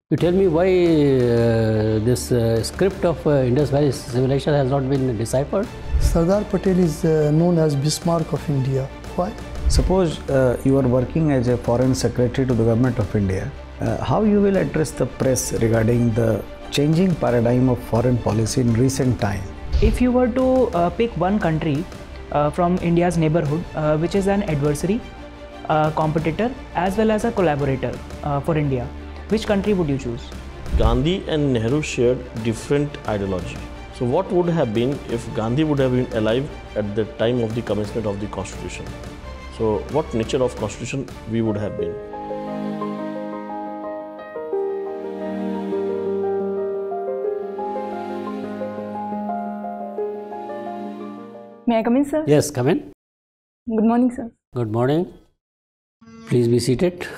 You tell me why this script of Indus Valley civilization has not been deciphered? Sardar Patel is known as Bismarck of India. Why? Suppose you are working as a foreign secretary to the government of India. How you will address the press regarding the changing paradigm of foreign policy in recent time? If you were to pick one country from India's neighborhood, which is an adversary, competitor as well as a collaborator for India, which country would you choose? Gandhi and Nehru shared different ideology. So what would have been if Gandhi would have been alive at the time of the commencement of the constitution? So what nature of constitution we would have been? May I come in, sir? Yes, come in. Good morning, sir. Good morning. Please be seated.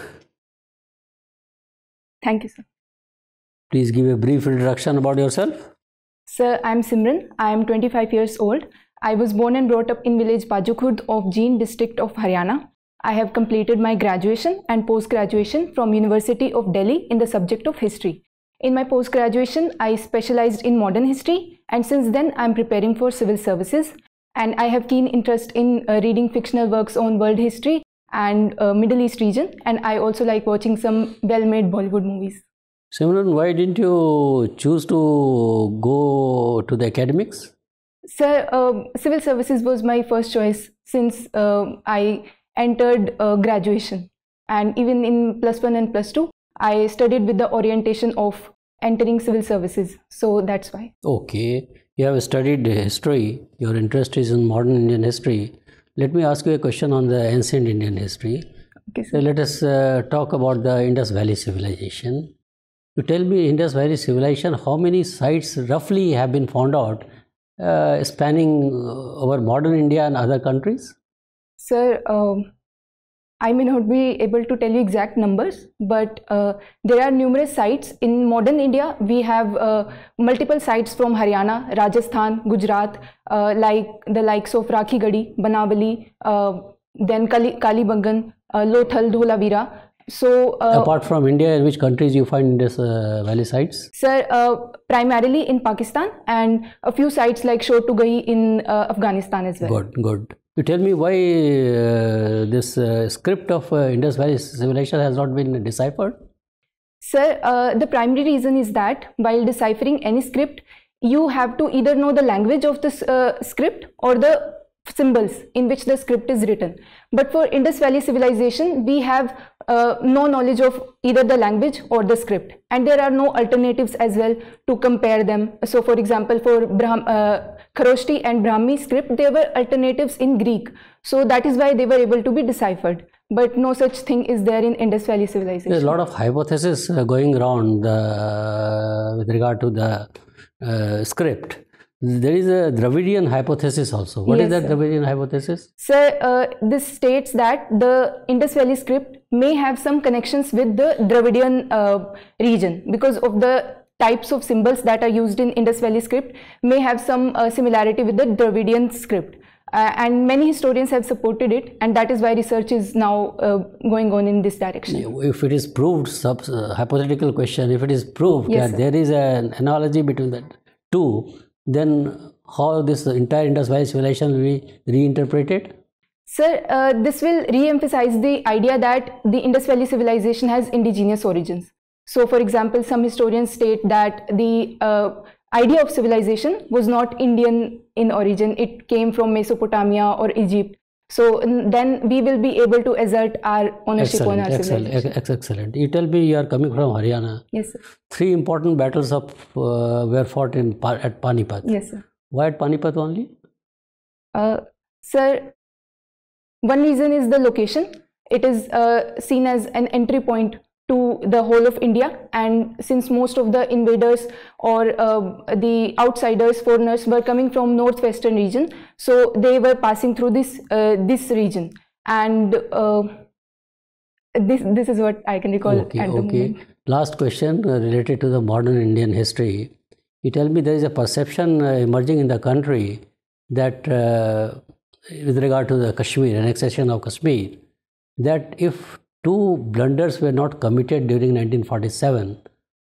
Thank you, sir. Please give a brief introduction about yourself. Sir, I am Simran. I am 25 years old. I was born and brought up in village Bajukhurd of Jeend district of Haryana. I have completed my graduation and post-graduation from University of Delhi in the subject of history. In my post-graduation, I specialized in modern history, and since then I am preparing for civil services. And I have keen interest in reading fictional works on world history and Middle East region, and I also like watching some well-made Bollywood movies. Simran, why didn't you choose to go to the academics? Sir, civil services was my first choice since I entered graduation, and even in +1 and +2 I studied with the orientation of entering civil services, so that's why. Okay, you have studied history, your interest is in modern Indian history. Let me ask you a question on the ancient Indian history. Okay, sir. So let us talk about the Indus Valley civilization. You tell me, Indus Valley civilization, how many sites roughly have been found out spanning over modern India and other countries? Sir, I may not be able to tell you exact numbers, but there are numerous sites. In modern India, we have multiple sites from Haryana, Rajasthan, Gujarat, like the likes of Rakhi Gadi, Banavali, then Kalibangan, Lothal, Dholavira. So, apart from India, in which countries you find Indus Valley sites? Sir, primarily in Pakistan, and a few sites like Shor Tugai in Afghanistan as well. Good, good. You tell me why this script of Indus Valley civilization has not been deciphered? Sir, the primary reason is that while deciphering any script, you have to either know the language of the script or the symbols in which the script is written. But for Indus Valley civilization, we have no knowledge of either the language or the script, and there are no alternatives as well to compare them. So for example, for Kharoshti and Brahmi script, there were alternatives in Greek, so that is why they were able to be deciphered, but no such thing is there in Indus Valley civilization. There's a lot of hypotheses going around with regard to the script. There is a Dravidian hypothesis also. What is that Dravidian hypothesis? Sir, this states that the Indus Valley script may have some connections with the Dravidian region because of the types of symbols that are used in Indus Valley script may have some similarity with the Dravidian script. And many historians have supported it, and that is why research is now going on in this direction. If it is proved, hypothetical question, if it is proved that there is an analogy between the two, then how this entire Indus Valley civilization will be reinterpreted? Sir, this will re-emphasize the idea that the Indus Valley civilization has indigenous origins. So, for example, some historians state that the idea of civilization was not Indian in origin, it came from Mesopotamia or Egypt. So then we will be able to assert our ownership on our civilization. Excellent. You tell me you are coming from Haryana. Yes, sir. 3 important battles were fought at Panipat. Yes, sir. Why at Panipat only? Sir, one reason is the location. It is seen as an entry point to the whole of India, and since most of the invaders or the outsiders, foreigners were coming from northwestern region, so they were passing through this region, and this is what I can recall at the moment. Last question related to the modern Indian history. You tell me there is a perception emerging in the country that with regard to the Kashmir, annexation of Kashmir, that if 2 blunders were not committed during 1947,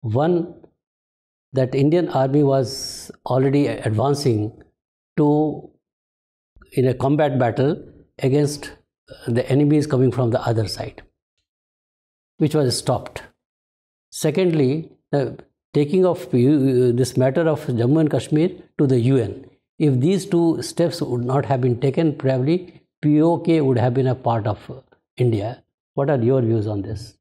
One, that Indian Army was already advancing in a combat battle against the enemies coming from the other side, which was stopped. Secondly, taking of this matter of Jammu and Kashmir to the UN. If these two steps would not have been taken, probably POK would have been a part of India. What are your views on this?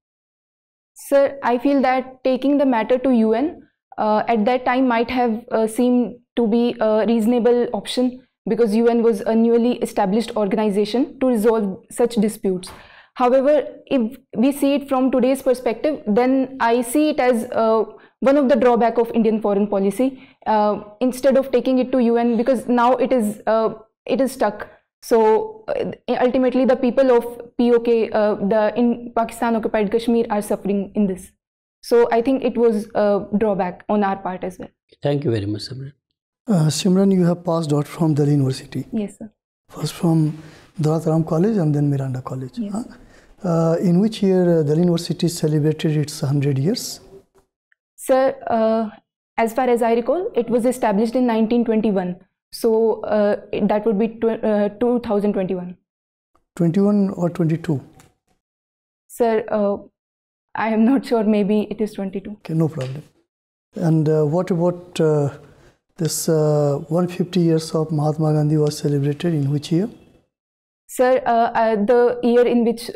Sir, I feel that taking the matter to UN at that time might have seemed to be a reasonable option, because UN was a newly established organization to resolve such disputes. However, if we see it from today's perspective, then I see it as one of the drawbacks of Indian foreign policy. Instead of taking it to UN, because now it is stuck. So ultimately, the people of POK, in Pakistan occupied Kashmir, are suffering in this. So I think it was a drawback on our part as well. Thank you very much, Simran. Simran, you have passed out from Delhi University. Yes, sir. First from Daulat Ram College and then Miranda College. Yes. In which year Delhi University celebrated its 100 years? Sir, as far as I recall, it was established in 1921. So that would be 2021. 21 or 22? Sir, I am not sure. Maybe it is 22. Okay, no problem. And what about this 150 years of Mahatma Gandhi was celebrated in which year? Sir, the year in which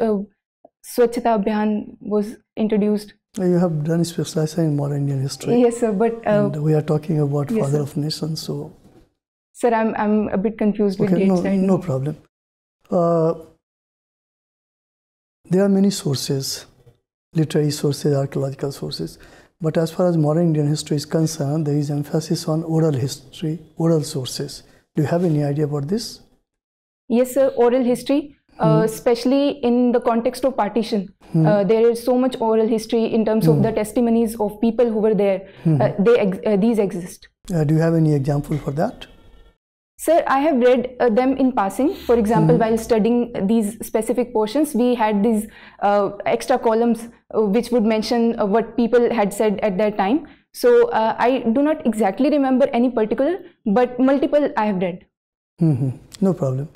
Swachhata Abhiyan was introduced. You have done specialization in modern Indian history. Yes, sir, but and we are talking about yes, father sir. of nations, so. Sir, I'm a bit confused with dates right now. No problem. There are many sources, literary sources, archaeological sources. But as far as modern Indian history is concerned, there is emphasis on oral history, oral sources. Do you have any idea about this? Yes, sir, oral history, especially in the context of partition. There is so much oral history in terms of the testimonies of people who were there. These exist. Do you have any example for that? Sir, I have read them in passing. For example, while studying these specific portions, we had these extra columns which would mention what people had said at that time. So I do not exactly remember any particular, but multiple I have read. No problem.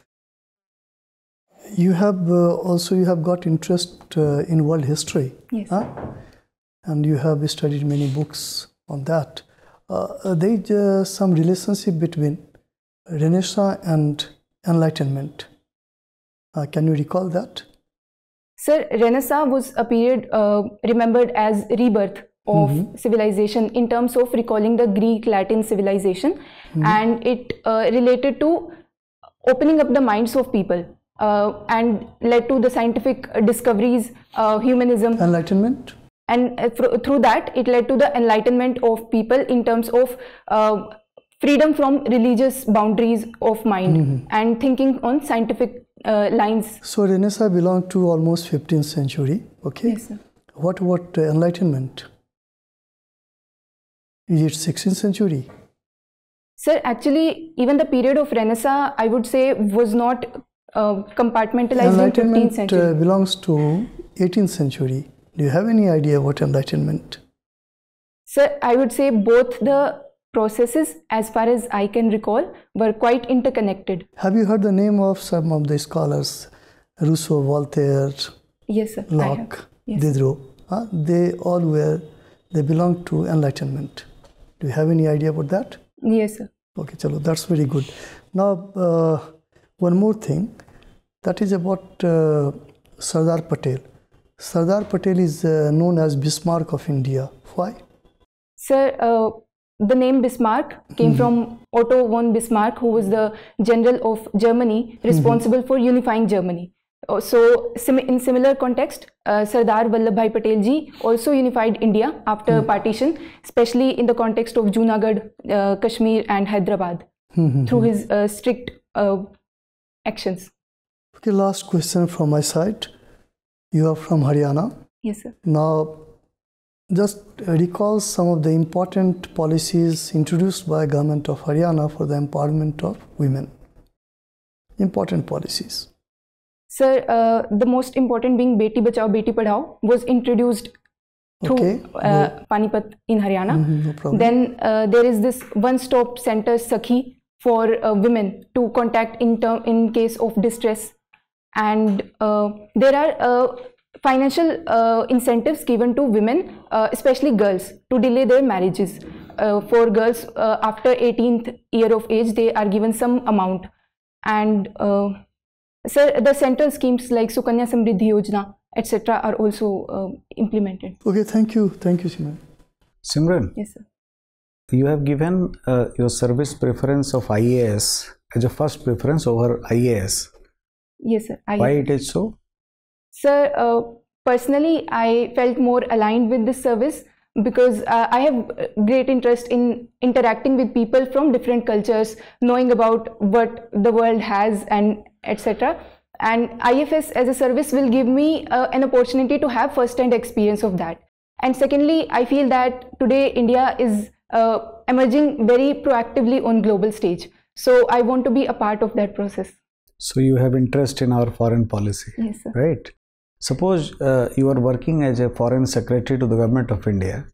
You have you have got interest in world history. Yes. And you have studied many books on that. There is some relationship between Renaissance and Enlightenment. Can you recall that? Sir, Renaissance was a period remembered as rebirth of civilization in terms of recalling the Greek-Latin civilization, and it related to opening up the minds of people and led to the scientific discoveries, humanism. Enlightenment? And through that, it led to the enlightenment of people in terms of freedom from religious boundaries of mind and thinking on scientific lines. So Renaissance belonged to almost 15th century, okay? Yes, sir. What about Enlightenment? Is it 16th century? Sir, actually, even the period of Renaissance, I would say, was not compartmentalized in 15th century. Enlightenment belongs to 18th century. Do you have any idea what Enlightenment? Sir, I would say both the processes, as far as I can recall, were quite interconnected. Have you heard the name of some of the scholars? Rousseau, Voltaire, Yes, sir. Locke, Yes. Diderot. They belong to Enlightenment. Do you have any idea about that? Yes, sir. Okay, chalo, that's very good. Now, one more thing, that is about Sardar Patel. Sardar Patel is known as Bismarck of India. Why? Sir, the name Bismarck came from Otto von Bismarck, who was the general of Germany responsible for unifying Germany. So, in similar context, Sardar Vallabhbhai Patel ji also unified India after partition, especially in the context of Junagadh, Kashmir and Hyderabad through his strict actions. Okay, last question from my side. You are from Haryana. Yes, sir. Now, just recall some of the important policies introduced by government of Haryana for the empowerment of women. Important policies. Sir, the most important being Beti Bachao, Beti Padhao was introduced through Panipat in Haryana. No problem. Then there is this one-stop center Sakhi for women to contact in case of distress. And there are financial incentives given to women, especially girls, to delay their marriages. For girls after 18th year of age, they are given some amount. And sir, the central schemes like Sukanya Samriddhi Yojana, etc. are also implemented. Okay, thank you. Thank you, Simran. Simran, Yes, sir. you have given your service preference of IAS as a first preference over IAS. Yes, sir. Why it is so? Sir, personally, I felt more aligned with this service because I have great interest in interacting with people from different cultures, knowing about what the world has and etc. And IFS as a service will give me an opportunity to have first-hand experience of that. And secondly, I feel that today India is emerging very proactively on global stage. So I want to be a part of that process. So you have interest in our foreign policy, Yes, sir. right? Suppose you are working as a foreign secretary to the government of India.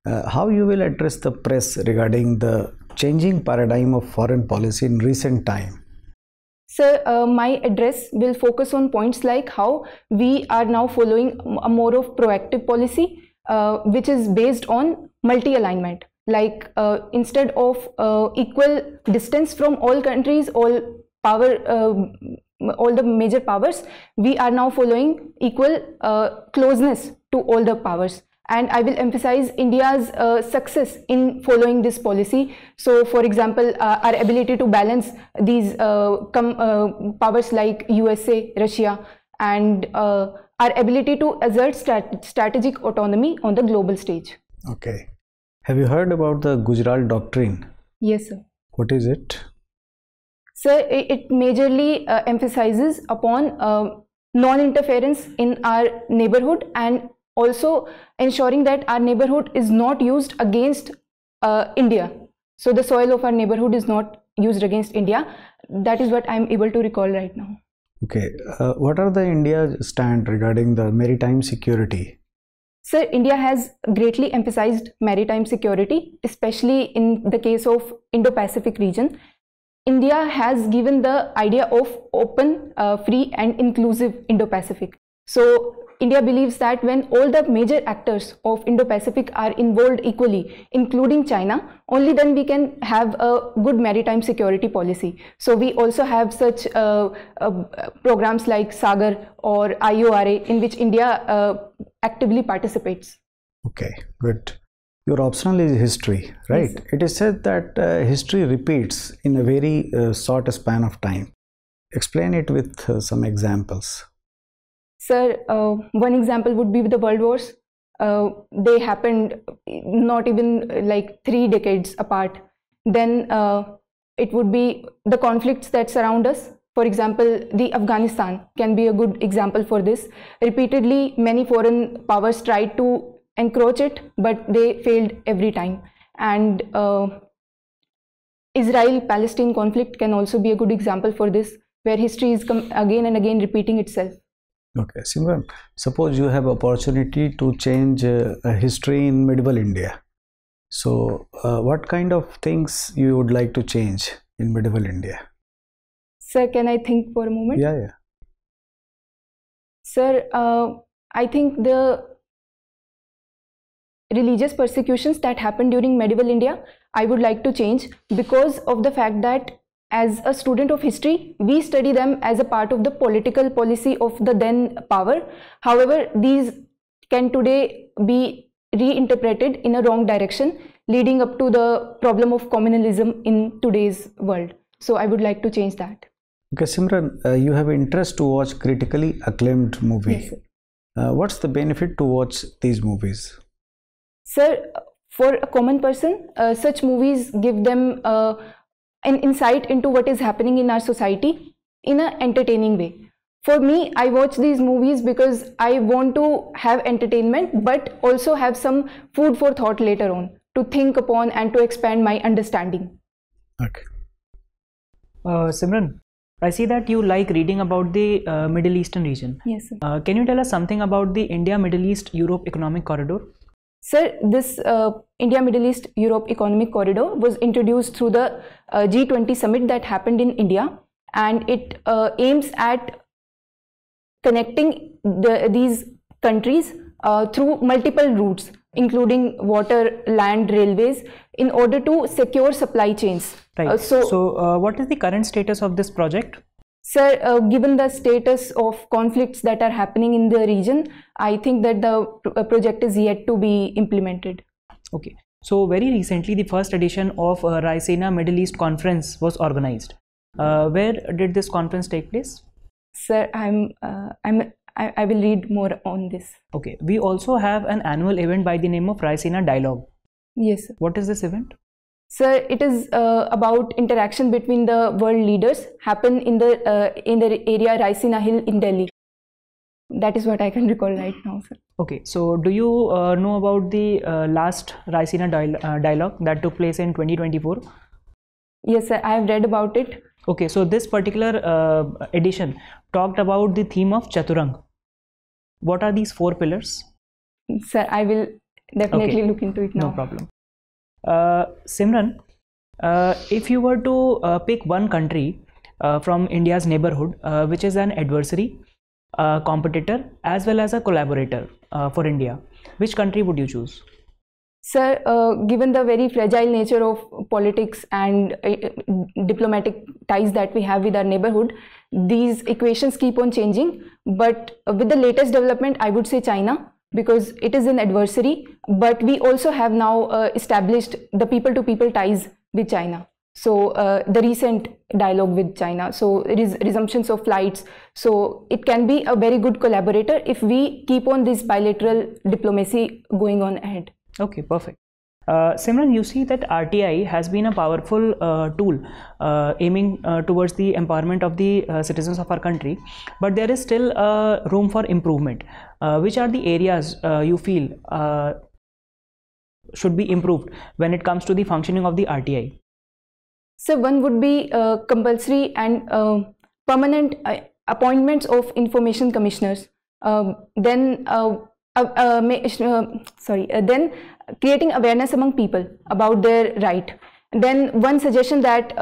How you will address the press regarding the changing paradigm of foreign policy in recent time? Sir, my address will focus on points like how we are now following a more of proactive policy, which is based on multi-alignment. Like instead of equal distance from all countries, all the major powers, we are now following equal closeness to all the powers. And I will emphasize India's success in following this policy. So, for example, our ability to balance these powers like USA, Russia, and our ability to assert strategic autonomy on the global stage. Okay. Have you heard about the Gujarat Doctrine? Yes, sir. What is it? Sir, it majorly emphasizes upon non-interference in our neighborhood and also ensuring that our neighborhood is not used against India. So the soil of our neighborhood is not used against India. That is what I am able to recall right now. Okay. What are the India's stand regarding the maritime security? Sir, India has greatly emphasized maritime security, especially in the case of Indo-Pacific region. India has given the idea of open, free and inclusive Indo-Pacific. So India believes that when all the major actors of Indo-Pacific are involved equally, including China, only then we can have a good maritime security policy. So we also have such programs like Sagar or IORA in which India actively participates. Okay, good. Your optional is history, right? Yes, it is said that history repeats in a very short span of time. Explain it with some examples. Sir, one example would be with the World Wars. They happened not even like 3 decades apart. Then it would be the conflicts that surround us. For example, the Afghanistan can be a good example for this. Repeatedly, many foreign powers tried to encroach it, but they failed every time. And Israel-Palestine conflict can also be a good example for this, where history is again and again repeating itself. Okay, Simran, suppose you have opportunity to change history in medieval India. So, what kind of things you would like to change in medieval India? Sir, can I think for a moment? Yeah. Sir, I think the religious persecutions that happened during medieval India, I would like to change because of the fact that as a student of history, we study them as a part of the political policy of the then power. However, these can today be reinterpreted in a wrong direction, leading up to the problem of communalism in today's world. So I would like to change that. Okay, Simran, you have interest to watch critically acclaimed movie. Yes, sir. What's the benefit to watch these movies? Sir, for a common person, such movies give them an insight into what is happening in our society in an entertaining way. For me, I watch these movies because I want to have entertainment, but also have some food for thought later on to think upon and to expand my understanding. Okay. Simran, I see that you like reading about the Middle Eastern region. Yes, sir. Can you tell us something about the India Middle East Europe Economic Corridor? Sir, this India Middle East Europe Economic Corridor was introduced through the G20 summit that happened in India, and it aims at connecting these countries through multiple routes, including water, land, railways, in order to secure supply chains. Right. What is the current status of this project? Sir, given the status of conflicts that are happening in the region, I think that the project is yet to be implemented. Okay. So very recently, the first edition of Raisina Middle East Conference was organized. Where did this conference take place? Sir, I will read more on this. Okay. We also have an annual event by the name of Raisina Dialogue. Yes, sir. What is this event? Sir, it is about interaction between the world leaders happen in the area Raisina Hill in Delhi. That is what I can recall right now, sir. Okay, so do you know about the last Raisina dialogue that took place in 2024? Yes, sir, I have read about it. Okay, so this particular edition talked about the theme of Chaturang. What are these 4 pillars? Sir, I will definitely look into it now. No problem. Simran, if you were to pick one country from India's neighborhood, which is an adversary, competitor, as well as a collaborator for India, which country would you choose? Sir, given the very fragile nature of politics and diplomatic ties that we have with our neighborhood, these equations keep on changing. But with the latest development, I would say China, because it is an adversary, but we also have now established the people-to-people ties with China. So the recent dialogue with China, so it is resumptions of flights. So it can be a very good collaborator if we keep on this bilateral diplomacy going on ahead. Okay, perfect. Simran, you see that RTI has been a powerful tool aiming towards the empowerment of the citizens of our country, but there is still room for improvement. Which are the areas you feel should be improved when it comes to the functioning of the RTI? So one would be compulsory and permanent appointments of information commissioners. Then creating awareness among people about their right. Then one suggestion that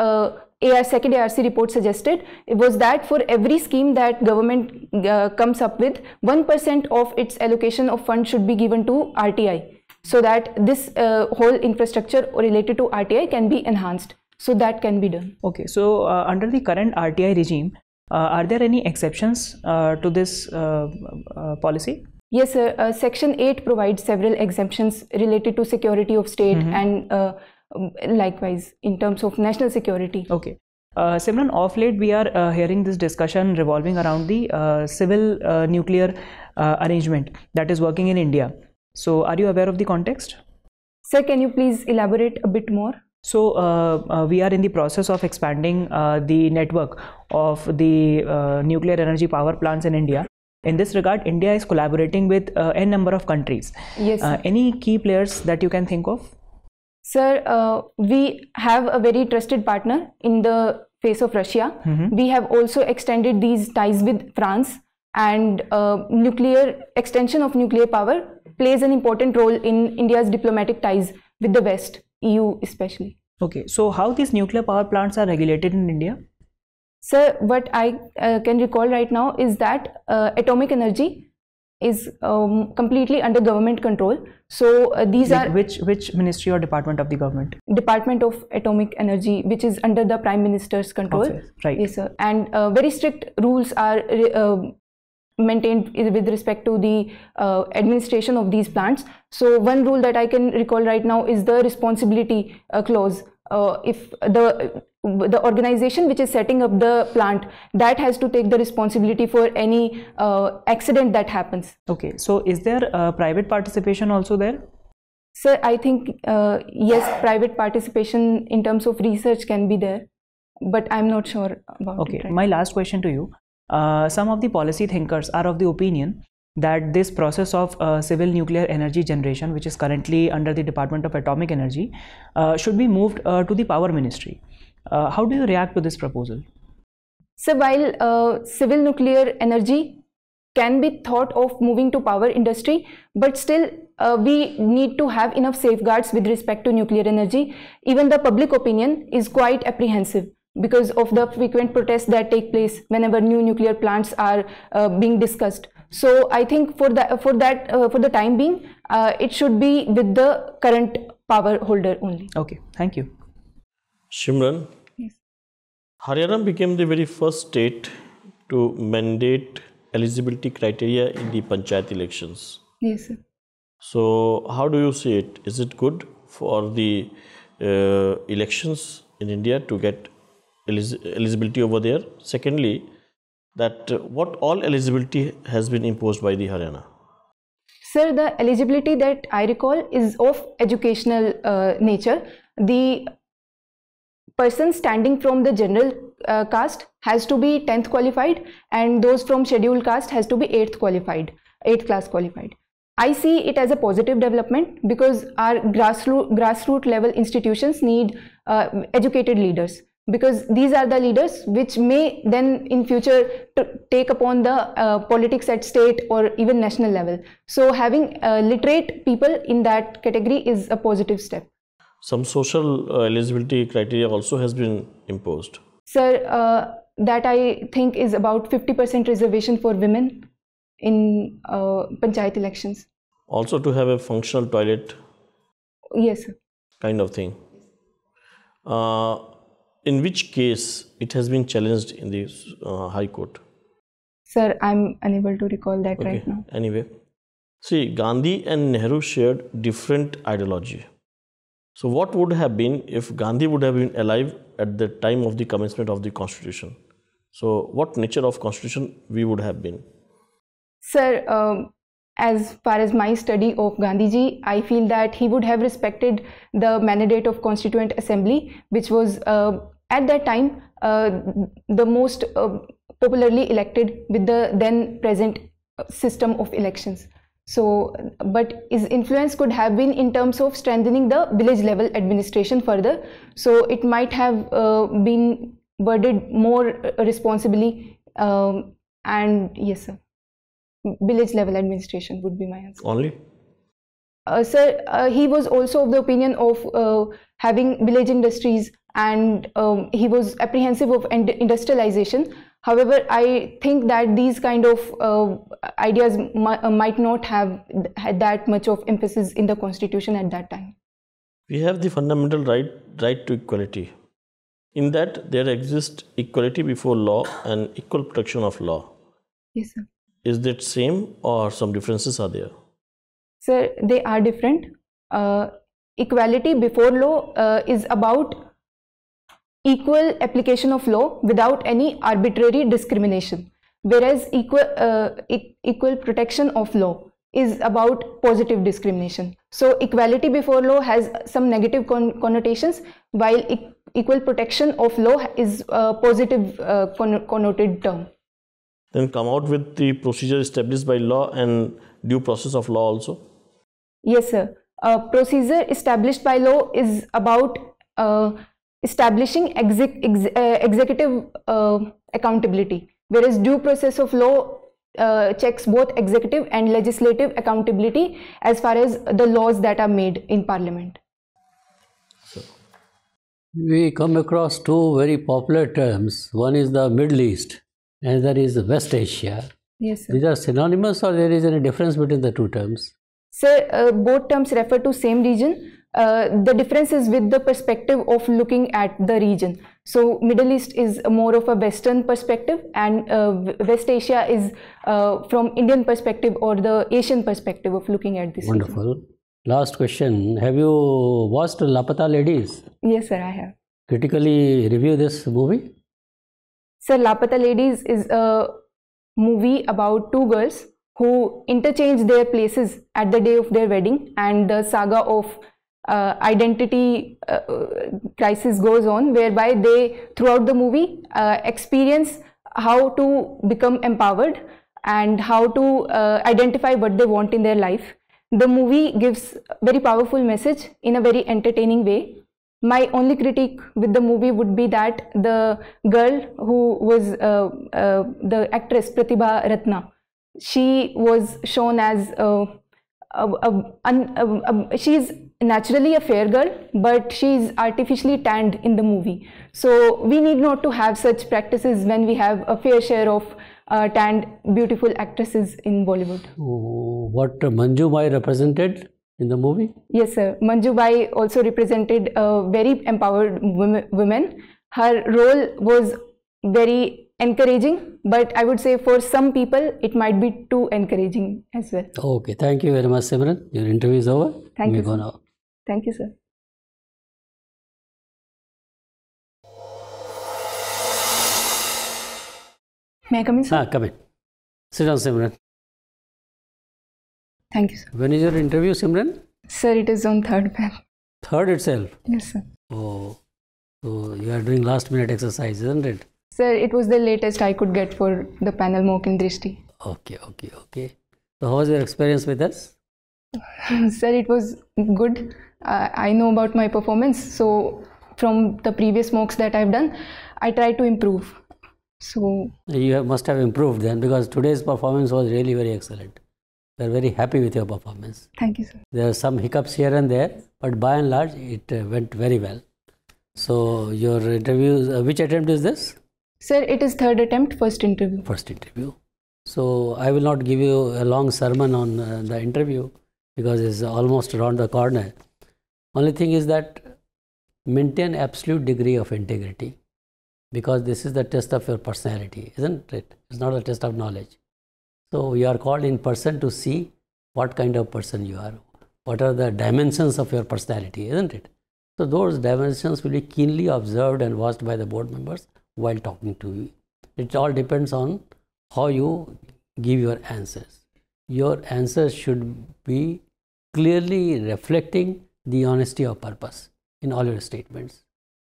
second ARC report suggested, it was that for every scheme that government comes up with, 1% of its allocation of funds should be given to RTI, so that this whole infrastructure related to RTI can be enhanced. So that can be done. Okay, so under the current RTI regime, are there any exceptions to this policy? Yes, sir. Section 8 provides several exemptions related to security of state and likewise in terms of national security. Okay. Simran, of late we are hearing this discussion revolving around the civil nuclear arrangement that is working in India. So are you aware of the context? Sir, can you please elaborate a bit more? So we are in the process of expanding the network of the nuclear energy power plants in India. In this regard, India is collaborating with n number of countries. Yes. Any key players that you can think of? Sir, we have a very trusted partner in the face of Russia. We have also extended these ties with France, and extension of nuclear power plays an important role in India's diplomatic ties with the West, EU especially. Okay, so how these nuclear power plants are regulated in India? Sir, what I can recall right now is that atomic energy is completely under government control. So these are which ministry or department of the government? Department of Atomic Energy, which is under the Prime Minister's control. Okay, right. Yes, sir. And very strict rules are maintained with respect to the administration of these plants. So one rule that I can recall right now is the responsibility clause. If the organization which is setting up the plant, that has to take the responsibility for any accident that happens. Okay, so is there private participation also there? Sir, I think yes, private participation in terms of research can be there, but I'm not sure about it. Okay, my last question to you. Some of the policy thinkers are of the opinion that this process of civil nuclear energy generation, which is currently under the Department of Atomic Energy, should be moved to the Power Ministry. How do you react to this proposal? So while civil nuclear energy can be thought of moving to power industry, but still we need to have enough safeguards with respect to nuclear energy. Even the public opinion is quite apprehensive because of the frequent protests that take place whenever new nuclear plants are being discussed. So I think for the time being, it should be with the current power holder only. Okay, thank you. Simran, Yes. Haryana became the very first state to mandate eligibility criteria in the panchayat elections. Yes, sir. So how do you see it? Is it good for the elections in India to get eligibility over there? Secondly, that what all eligibility has been imposed by the Haryana? Sir, the eligibility that I recall is of educational nature. The person standing from the general caste has to be 10th qualified, and those from scheduled caste has to be 8th class qualified. I see it as a positive development because our grassroots level institutions need educated leaders, because these are the leaders which may then in future take upon the politics at state or even national level. So having literate people in that category is a positive step. Some social eligibility criteria also has been imposed. Sir, that I think is about 50% reservation for women in panchayat elections. Also to have a functional toilet. Yes, sir. Kind of thing. In which case it has been challenged in the High Court? Sir, I'm unable to recall that right now. Anyway, see, Gandhi and Nehru shared different ideology. So what would have been if Gandhi would have been alive at the time of the commencement of the Constitution? So what nature of Constitution we would have been? Sir, as far as my study of Gandhiji, I feel that he would have respected the mandate of Constituent Assembly, which was at that time the most popularly elected with the then present system of elections. So, but his influence could have been in terms of strengthening the village level administration further. So it might have been worded more responsibly, and yes, sir. Village level administration would be my answer. Only? Sir, he was also of the opinion of having village industries, and he was apprehensive of industrialization. However, I think that these kind of ideas might not have had that much of emphasis in the constitution at that time. We have the fundamental right to equality. In that there exists equality before law and equal protection of law. Yes, sir. Is that same or some differences are there? Sir, they are different. Equality before law is about equal application of law without any arbitrary discrimination, whereas equal protection of law is about positive discrimination. So equality before law has some negative connotations, while equal protection of law is a positive connoted term. Then come out with the procedure established by law and due process of law also? Yes, sir. Procedure established by law is about establishing executive accountability, whereas due process of law checks both executive and legislative accountability as far as the laws that are made in Parliament. We come across two very popular terms. One is the Middle East, and that is West Asia. Yes, sir. These are synonymous, or there is any difference between the two terms? Sir, both terms refer to same region. The difference is with the perspective of looking at the region. So Middle East is more of a Western perspective, and West Asia is from Indian perspective or the Asian perspective of looking at this Wonderful. region. Last question. Have you watched Lapata Ladies? Yes, sir, I have. Critically review this movie. Sir, Lapata Ladies is a movie about two girls who interchange their places at the day of their wedding, and the saga of identity crisis goes on, whereby they throughout the movie experience how to become empowered and how to identify what they want in their life. The movie gives very powerful message in a very entertaining way. My only critique with the movie would be that the girl who was the actress Pratibha Ratna, she was shown as she's naturally a fair girl, but she's artificially tanned in the movie. So we need not to have such practices when we have a fair share of tanned beautiful actresses in Bollywood. What Manju Bai represented in the movie? Yes, sir. Manju Bai also represented very empowered women. Her role was very encouraging, but I would say for some people it might be too encouraging as well. Okay, thank you very much, Simran. Your interview is over. Thank you, go sir. now. Thank you, sir. May I come in, sir? Come in. Sit down, Simran. Thank you, sir. When is your interview, Simran? Sir, it is on 3rd Feb. 3rd itself? Yes, sir. Oh, so you are doing last minute exercise, isn't it? Sir, it was the latest I could get for the panel mock in Drishti. Okay. So how was your experience with us? Sir, it was good. I know about my performance. So from the previous mocks that I've done, I tried to improve. So you must have improved then, because today's performance was really very excellent. We are very happy with your performance. Thank you, sir. There are some hiccups here and there, but by and large it went very well. So your interview, which attempt is this? Sir, it is 3rd attempt, first interview. First interview. So I will not give you a long sermon on the interview, because it's almost around the corner. Only thing is that maintain absolute degree of integrity, because this is the test of your personality, isn't it? It's not a test of knowledge. So you are called in person to see what kind of person you are, what are the dimensions of your personality, isn't it? So those dimensions will be keenly observed and watched by the board members while talking to you. It all depends on how you give your answers. Your answers should be clearly reflecting the honesty of purpose in all your statements.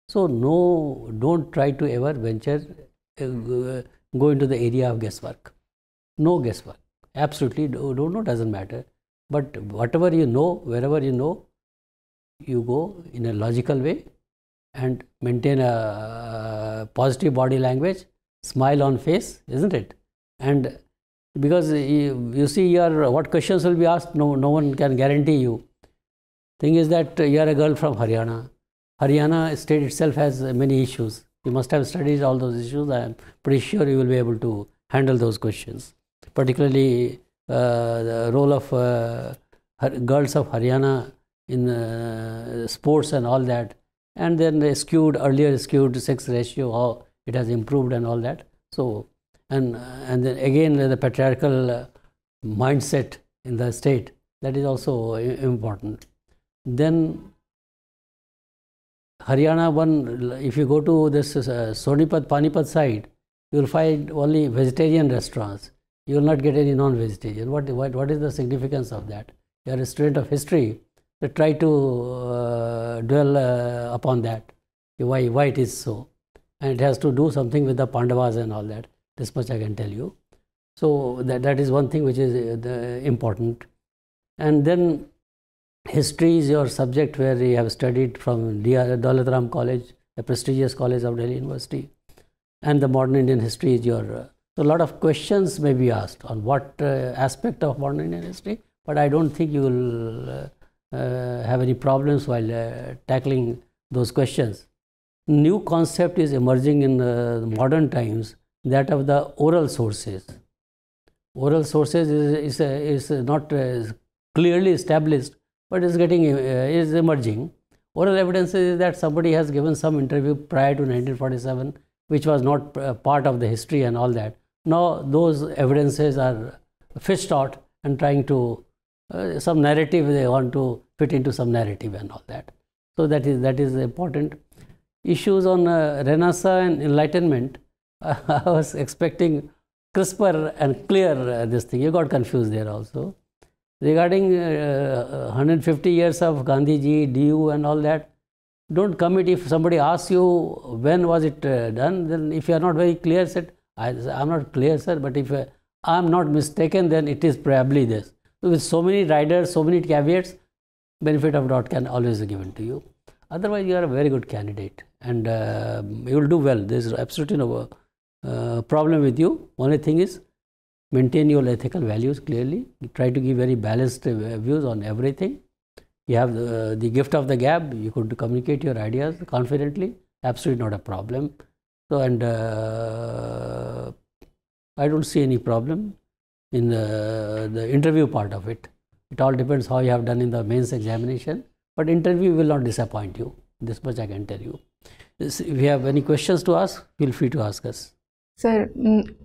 So don't try to ever venture, go into the area of guesswork. No guesswork. Absolutely don't know, doesn't matter. But whatever you know, wherever you know, you go in a logical way and maintain a positive body language, smile on face, isn't it? And because you see what questions will be asked, no one can guarantee you. Thing is that you are a girl from Haryana. Haryana state itself has many issues. You must have studied all those issues. I am pretty sure you will be able to handle those questions. Particularly the role of girls of Haryana in sports and all that. And then the earlier skewed sex ratio, how it has improved and all that. So, and then again the patriarchal mindset in the state, that is also important. Then Haryana one, if you go to this Sonipat, Panipat side, you will find only vegetarian restaurants. You will not get any non-vegetarian. What is the significance of that? You are a student of history, so try to dwell upon that, why it is so. And it has to do something with the Pandavas and all that. This much I can tell you. So that is one thing which is important. And then history is your subject, where you have studied from Daulat Ram College, a prestigious college of Delhi University. And the modern Indian history is your... so a lot of questions may be asked on what aspect of modern Indian history, but I don't think you will have any problems while tackling those questions. New concept is emerging in modern times, that of the oral sources. Oral sources is not clearly established, but is emerging. Oral evidence is that somebody has given some interview prior to 1947, which was not part of the history and all that. Now those evidences are fished out and trying to some narrative, they want to fit into some narrative and all that. So that is important. Issues on Renaissance and Enlightenment, I was expecting crisper and clear this thing. You got confused there also. Regarding 150 years of Gandhiji, DU and all that, don't commit. If somebody asks you when was it done, then if you are not very clear, said, I'm not clear, sir, but if I'm not mistaken, then it is probably this. So with so many riders, so many caveats, benefit of doubt can always be given to you. Otherwise, you are a very good candidate and you will do well. There is absolutely no problem with you. Only thing is, maintain your ethical values clearly. You try to give very balanced views on everything. You have the gift of the gab. You could communicate your ideas confidently. Absolutely not a problem. So, and I don't see any problem in the interview part of it. It all depends how you have done in the mains examination. But interview will not disappoint you. This much I can tell you. If you have any questions to ask, feel free to ask us. Sir,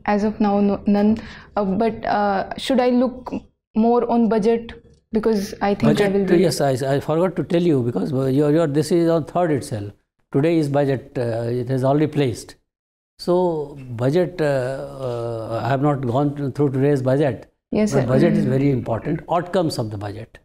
as of now, none. But should I look more on budget? Because I think budget, I will be... Yes, I forgot to tell you because this is on 3rd itself. Today is budget, it has already placed. So, budget, I have not gone through today's budget. Yes, but sir. Budget is very important. Outcomes of the budget.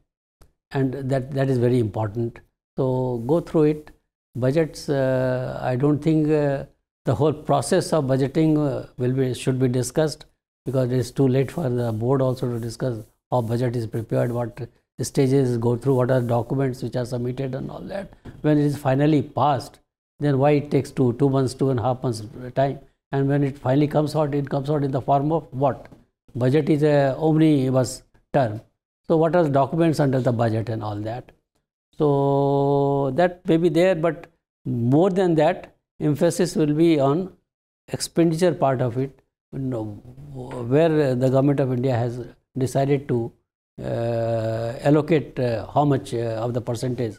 And that is very important. So, go through it. Budgets, I don't think the whole process of budgeting should be discussed because it is too late for the board also to discuss how budget is prepared, what stages go through, what are documents which are submitted and all that. When it is finally passed, then why it takes 2 months, 2.5 months time. And when it finally comes out, it comes out in the form of what? Budget is a omnibus term. So what are the documents under the budget and all that? So that may be there, but more than that, emphasis will be on expenditure part of it, where the government of India has decided to allocate how much of the percentage.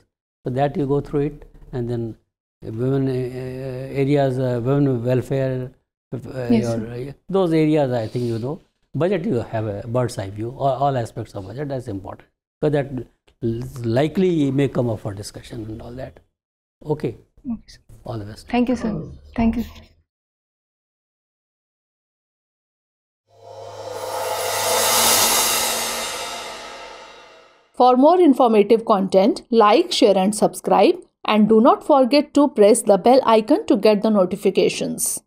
So that you go through it, and then women areas, women welfare, those areas I think you know. Budget you have a bird's eye view, all aspects of budget, that's important. So that likely may come up for discussion and all that. Okay. Okay, sir. All the best. Thank you, sir. Thank you. For more informative content, like, share and subscribe, and do not forget to press the bell icon to get the notifications.